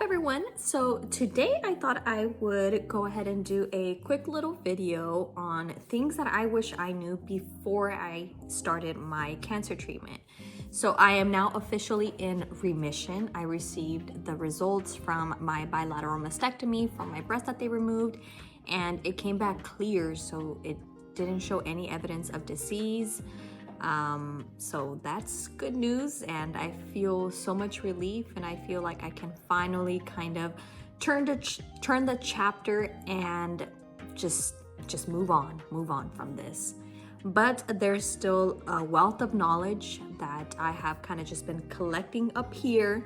up everyone? So today I thought I would go ahead and do a quick little video on things that I wish I knew before I started my cancer treatment. So I am now officially in remission. I received the results from my bilateral mastectomy from my breast that they removed, and it came back clear, so it didn't show any evidence of disease. So that's good news, and I feel so much relief, and I feel like I can finally kind of turn the chapter and just move on from this. But there's still a wealth of knowledge that I have kind of just been collecting up here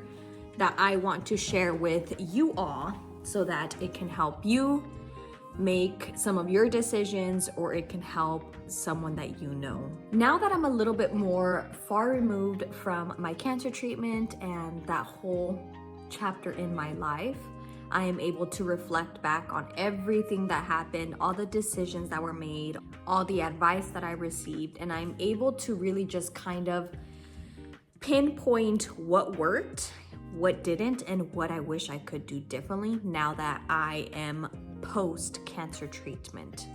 that I want to share with you all so that it can help you make some of your decisions, or it can help someone that you know. Now that I'm a little bit more far removed from my cancer treatment and that whole chapter in my life, I am able to reflect back on everything that happened, all the decisions that were made, all the advice that I received, and I'm able to really just kind of pinpoint what worked, what didn't, and what I wish I could do differently now that I am post-cancer treatment.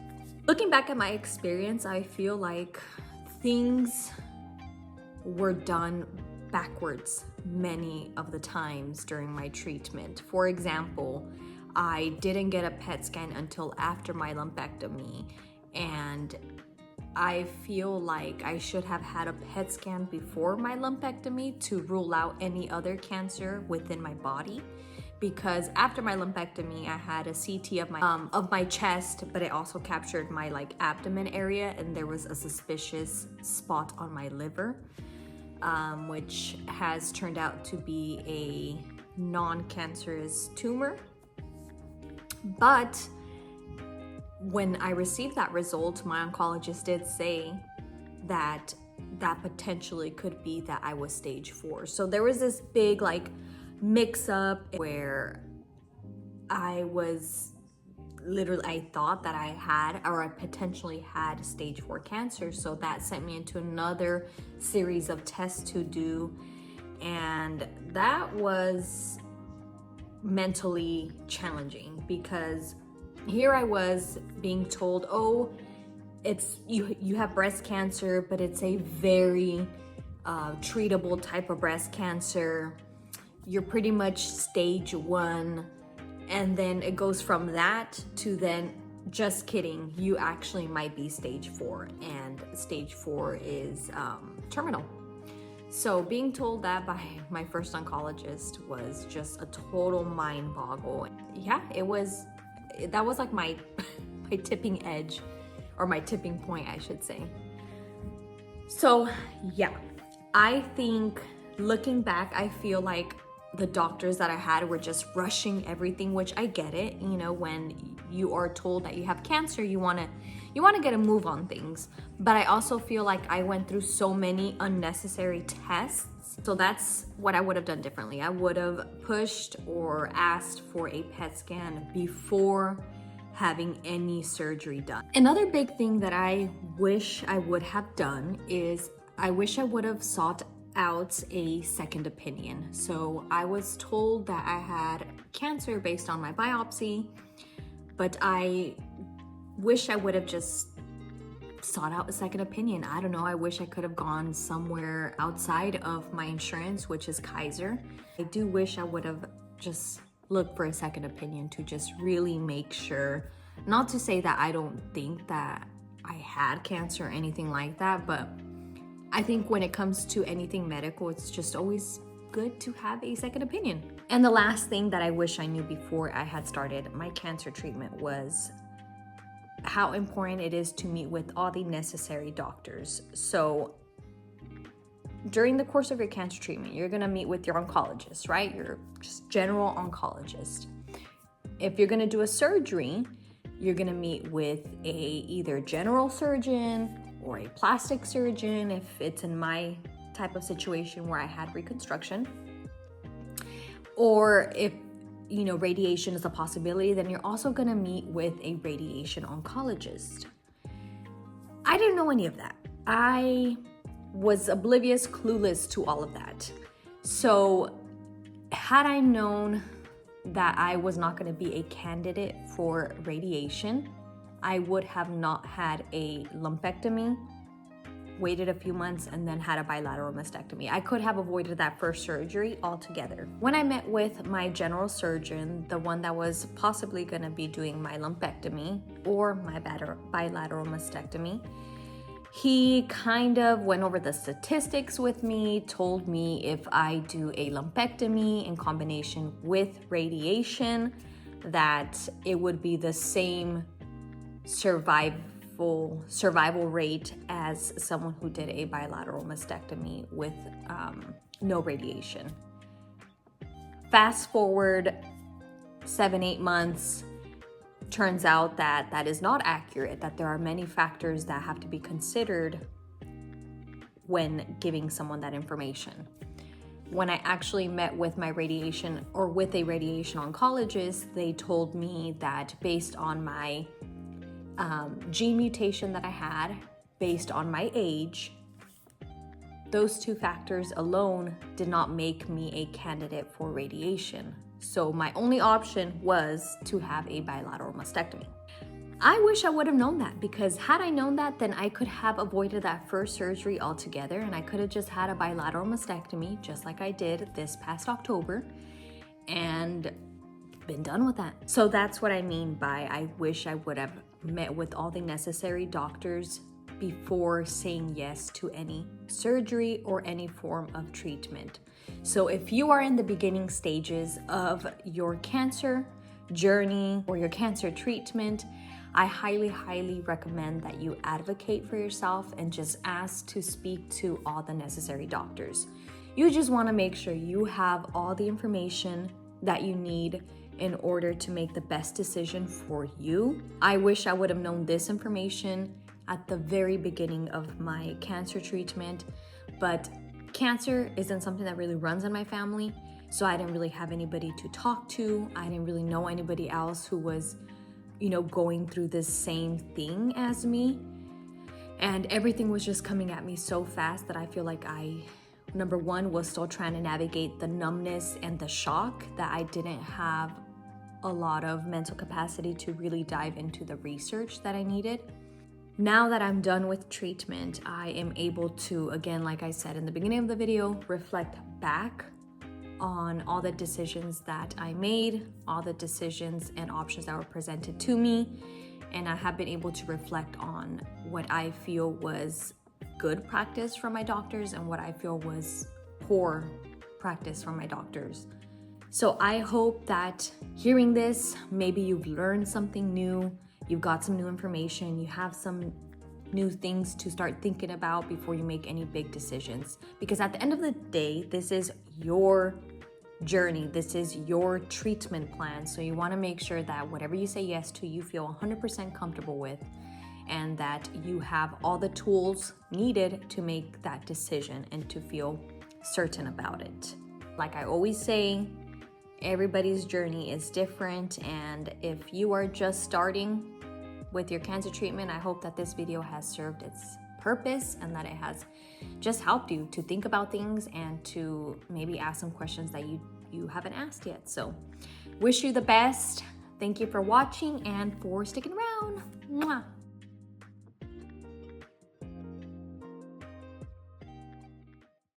Looking back at my experience, I feel like things were done backwards many of the times during my treatment. For example, I didn't get a PET scan until after my lumpectomy, and I feel like I should have had a PET scan before my lumpectomy to rule out any other cancer within my body. Because after my lumpectomy, I had a CT of my chest, but it also captured my abdomen area, and there was a suspicious spot on my liver, which has turned out to be a non-cancerous tumor. But when I received that result, my oncologist did say that potentially could be that I was stage 4. So there was this big mix up where I thought that I had, or I potentially had, stage 4 cancer. So that sent me into another series of tests to do, and that was mentally challenging because here I was being told, oh, it's you have breast cancer, but it's a very treatable type of breast cancer. You're pretty much stage 1, and then it goes from that to then, just kidding, you actually might be stage 4, and stage 4 is terminal. So being told that by my first oncologist was just a total mind boggle. Yeah, that was like my tipping edge, or my tipping point, I should say. So yeah, I think looking back, I feel like the doctors that I had were just rushing everything, which I get it. You know, when you are told that you have cancer, you want to get a move on things. But I also feel like I went through so many unnecessary tests. So that's what I would have done differently. I would have pushed or asked for a PET scan before having any surgery done. Another big thing that I wish I would have done is I wish I would have sought out a second opinion. So I was told that I had cancer based on my biopsy, but I wish I would have just sought out a second opinion. I don't know, I wish I could have gone somewhere outside of my insurance, which is Kaiser. I do wish I would have just looked for a second opinion to just really make sure, not to say that I don't think that I had cancer or anything like that, but I think when it comes to anything medical, it's just always good to have a second opinion. And the last thing that I wish I knew before I had started my cancer treatment was how important it is to meet with all the necessary doctors. So during the course of your cancer treatment, you're gonna meet with your oncologist, right? Your just general oncologist. If you're gonna do a surgery, you're gonna meet with either general surgeon or a plastic surgeon, if it's in my type of situation where I had reconstruction. Or if radiation is a possibility, then you're also gonna meet with a radiation oncologist. I didn't know any of that. I was oblivious, clueless to all of that. So had I known that I was not going to be a candidate for radiation, I would have not had a lumpectomy, waited a few months, and then had a bilateral mastectomy. I could have avoided that first surgery altogether. When I met with my general surgeon, the one that was possibly going to be doing my lumpectomy or my bilateral mastectomy, he kind of went over the statistics with me, told me if I do a lumpectomy in combination with radiation, that it would be the same survival rate as someone who did a bilateral mastectomy with no radiation. Fast forward 7-8 months, turns out that that is not accurate, that there are many factors that have to be considered when giving someone that information. When I actually met with my radiation or with a radiation oncologist, they told me that based on my gene mutation that I had, based on my age, those two factors alone did not make me a candidate for radiation. So my only option was to have a bilateral mastectomy. I wish I would have known that, because had I known that, then I could have avoided that first surgery altogether, and I could have just had a bilateral mastectomy just like I did this past October and been done with that. So that's what I mean by I wish I would have met with all the necessary doctors before saying yes to any surgery or any form of treatment. So if you are in the beginning stages of your cancer journey or your cancer treatment, I highly recommend that you advocate for yourself and just ask to speak to all the necessary doctors. You just want to make sure you have all the information that you need in order to make the best decision for you. I wish I would have known this information at the very beginning of my cancer treatment, but cancer isn't something that really runs in my family, so I didn't really have anybody to talk to. I didn't really know anybody else who was, going through this same thing as me. And everything was just coming at me so fast that I feel like I, number one, was still trying to navigate the numbness and the shock, that I didn't have a lot of mental capacity to really dive into the research that I needed. Now that I'm done with treatment, I am able to, again, like I said in the beginning of the video, reflect back on all the decisions that I made, all the decisions and options that were presented to me. And I have been able to reflect on what I feel was good practice from my doctors and what I feel was poor practice from my doctors. So I hope that hearing this, maybe you've learned something new, you've got some new information, you have some new things to start thinking about before you make any big decisions. Because at the end of the day, this is your journey, this is your treatment plan. So you want to make sure that whatever you say yes to, you feel 100% comfortable with, and that you have all the tools needed to make that decision and to feel certain about it. Like I always say, everybody's journey is different, and if you are just starting with your cancer treatment, I hope that this video has served its purpose and that it has just helped you to think about things and to maybe ask some questions that you haven't asked yet. So wish you the best. Thank you for watching and for sticking around. Mwah.